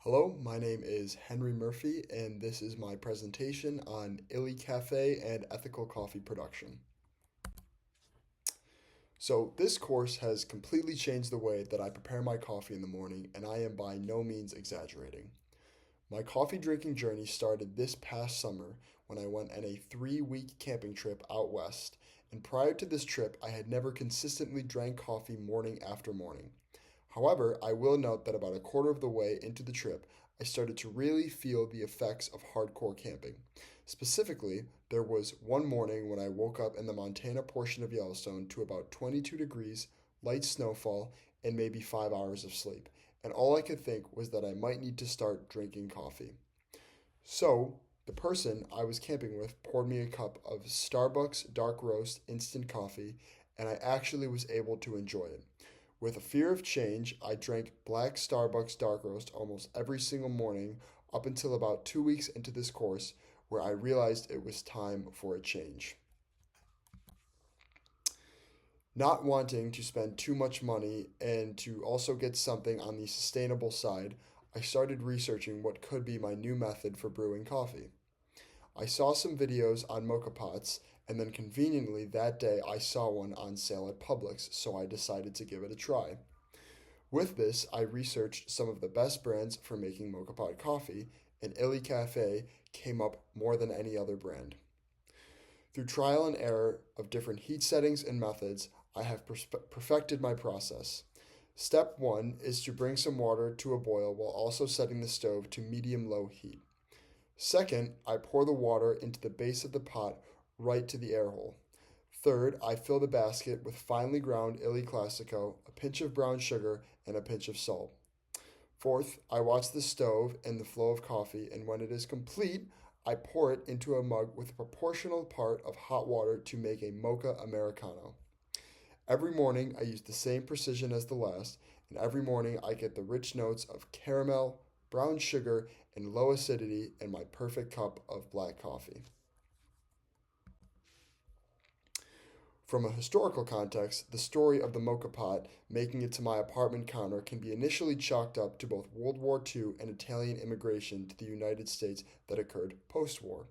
Hello, my name is Henry Murphy, and this is my presentation on Illy Cafe and ethical coffee production. So, this course has completely changed the way that I prepare my coffee in the morning, and I am by no means exaggerating. My coffee drinking journey started this past summer when I went on a 3 week camping trip out west, and prior to this trip, I had never consistently drank coffee morning after morning. However, I will note that about a quarter of the way into the trip, I started to really feel the effects of hardcore camping. Specifically, there was one morning when I woke up in the Montana portion of Yellowstone to about 22 degrees, light snowfall, and maybe 5 hours of sleep, and all I could think was that I might need to start drinking coffee. So, the person I was camping with poured me a cup of Starbucks dark roast instant coffee, and I actually was able to enjoy it. With a fear of change, I drank black Starbucks dark roast almost every single morning up until about 2 weeks into this course, where I realized it was time for a change. Not wanting to spend too much money and to also get something on the sustainable side, I started researching what could be my new method for brewing coffee. I saw some videos on mocha pots, and then conveniently that day I saw one on sale at Publix, so I decided to give it a try. With this, I researched some of the best brands for making mocha pot coffee, and Illy Cafe came up more than any other brand. Through trial and error of different heat settings and methods, I have perfected my process. Step 1 is to bring some water to a boil while also setting the stove to medium-low heat. Second, I pour the water into the base of the pot right to the air hole. Third, I fill the basket with finely ground Illy Classico, a pinch of brown sugar, and a pinch of salt. Fourth, I watch the stove and the flow of coffee, and when it is complete, I pour it into a mug with a proportional part of hot water to make a mocha Americano. Every morning, I use the same precision as the last, and every morning I get the rich notes of caramel, brown sugar, and low acidity in my perfect cup of black coffee. From a historical context, the story of the mocha pot making it to my apartment counter can be initially chalked up to both World War II and Italian immigration to the United States that occurred post war.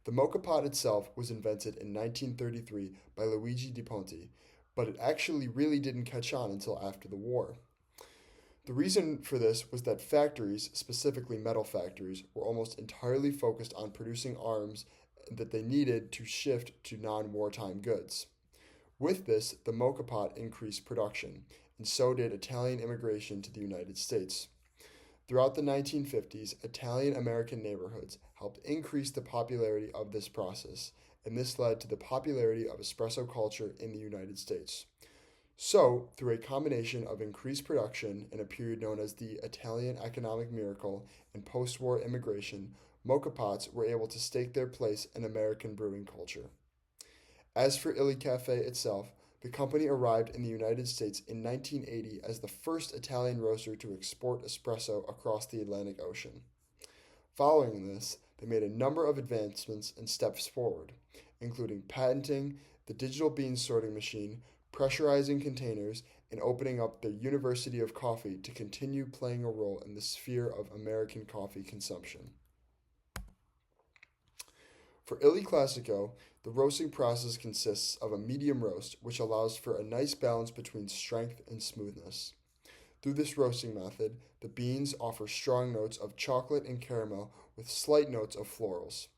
The mocha pot itself was invented in 1933 by Luigi di Ponte, but it actually really didn't catch on until after the war. The reason for this was that factories, specifically metal factories, were almost entirely focused on producing arms that they needed to shift to non wartime goods. With this, the mocha pot increased production, and so did Italian immigration to the United States. Throughout the 1950s, Italian American neighborhoods helped increase the popularity of this process, and this led to the popularity of espresso culture in the United States. So, through a combination of increased production in a period known as the Italian economic miracle and post war immigration, mocha pots were able to stake their place in American brewing culture. As for Illy Cafe itself, the company arrived in the United States in 1980 as the first Italian roaster to export espresso across the Atlantic Ocean. Following this, they made a number of advancements and steps forward, including patenting the digital bean sorting machine, pressurizing containers, and opening up the University of Coffee to continue playing a role in the sphere of American coffee consumption. For Illy Classico, the roasting process consists of a medium roast, which allows for a nice balance between strength and smoothness. Through this roasting method, the beans offer strong notes of chocolate and caramel with slight notes of florals.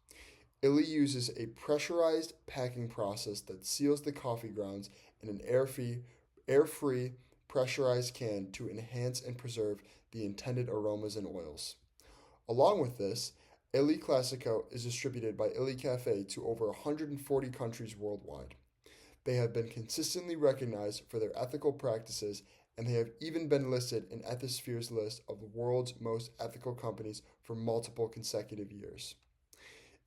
Illy uses a pressurized packing process that seals the coffee grounds in an air-free pressurized can to enhance and preserve the intended aromas and oils. Along with this, Illy Classico is distributed by Illy Cafe to over 140 countries worldwide. They have been consistently recognized for their ethical practices, and they have even been listed in Ethisphere's list of the world's most ethical companies for multiple consecutive years.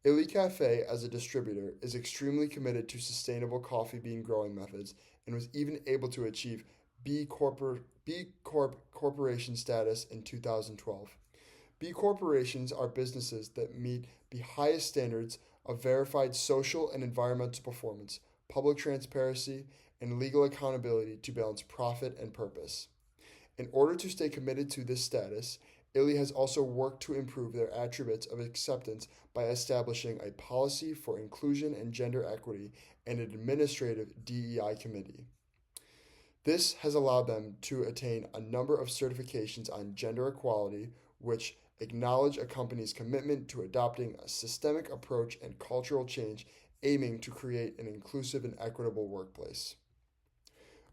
Illy Cafe, as a distributor, is extremely committed to sustainable coffee bean growing methods and was even able to achieve B Corp corporation status in 2012. B corporations are businesses that meet the highest standards of verified social and environmental performance, public transparency, and legal accountability to balance profit and purpose. In order to stay committed to this status, Illy has also worked to improve their attributes of acceptance by establishing a policy for inclusion and gender equity and an administrative DEI committee. This has allowed them to attain a number of certifications on gender equality, which acknowledge a company's commitment to adopting a systemic approach and cultural change aiming to create an inclusive and equitable workplace.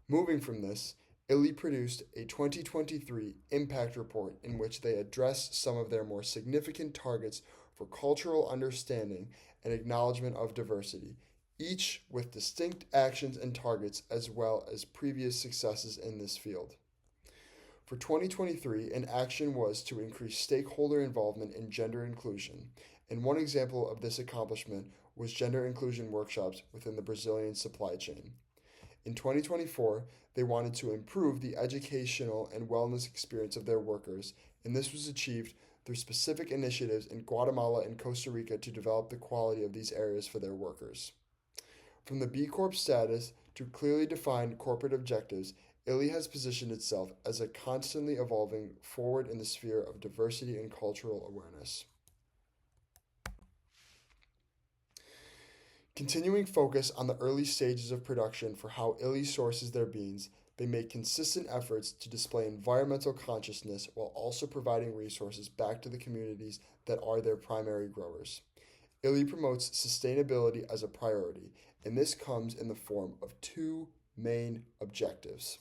Moving from this, Illy produced a 2023 impact report in which they addressed some of their more significant targets for cultural understanding and acknowledgement of diversity, each with distinct actions and targets as well as previous successes in this field. For 2023, an action was to increase stakeholder involvement in gender inclusion, and one example of this accomplishment was gender inclusion workshops within the Brazilian supply chain. In 2024, they wanted to improve the educational and wellness experience of their workers, and this was achieved through specific initiatives in Guatemala and Costa Rica to develop the quality of these areas for their workers. From the B Corp status to clearly defined corporate objectives, Illy has positioned itself as a constantly evolving forward in the sphere of diversity and cultural awareness. Continuing focus on the early stages of production for how Illy sources their beans, they make consistent efforts to display environmental consciousness while also providing resources back to the communities that are their primary growers. Illy promotes sustainability as a priority, and this comes in the form of two main objectives.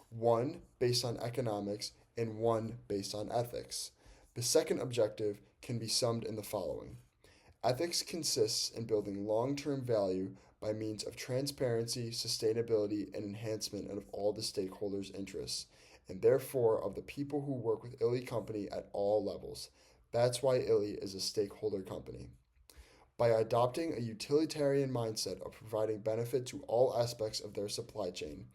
One based on economics and one based on ethics. The second objective can be summed in the following. Ethics consists in building long-term value by means of transparency, sustainability, and enhancement of all the stakeholders' interests, and therefore of the people who work with Illy Company at all levels. That's why Illy is a stakeholder company. By adopting a utilitarian mindset of providing benefit to all aspects of their supply chain,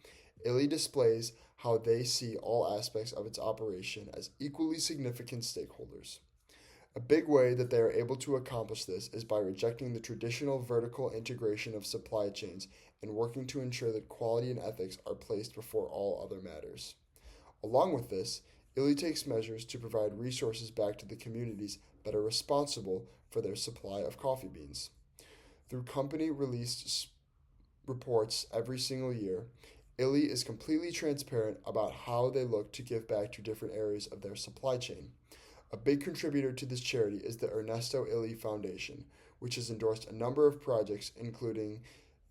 Illy displays how they see all aspects of its operation as equally significant stakeholders. A big way that they are able to accomplish this is by rejecting the traditional vertical integration of supply chains and working to ensure that quality and ethics are placed before all other matters. Along with this, Illy takes measures to provide resources back to the communities that are responsible for their supply of coffee beans. Through company released reports every single year, Illy is completely transparent about how they look to give back to different areas of their supply chain. A big contributor to this charity is the Ernesto Illy Foundation, which has endorsed a number of projects, including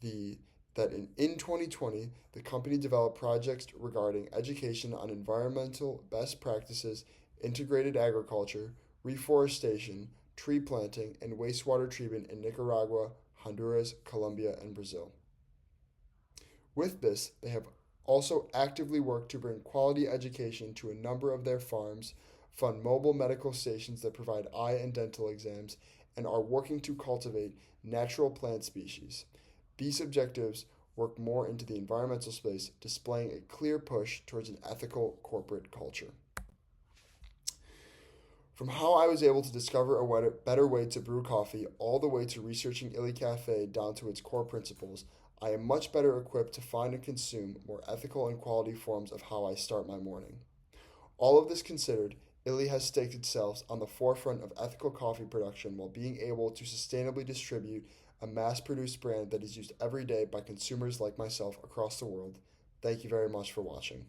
in 2020, the company developed projects regarding education on environmental best practices, integrated agriculture, reforestation, tree planting, and wastewater treatment in Nicaragua, Honduras, Colombia, and Brazil. With this, they have also actively worked to bring quality education to a number of their farms, fund mobile medical stations that provide eye and dental exams, and are working to cultivate natural plant species. These objectives work more into the environmental space, displaying a clear push towards an ethical corporate culture. From how I was able to discover a better way to brew coffee all the way to researching Illy Cafe down to its core principles, I am much better equipped to find and consume more ethical and quality forms of how I start my morning. All of this considered, Illy has staked itself on the forefront of ethical coffee production while being able to sustainably distribute a mass-produced brand that is used every day by consumers like myself across the world. Thank you very much for watching.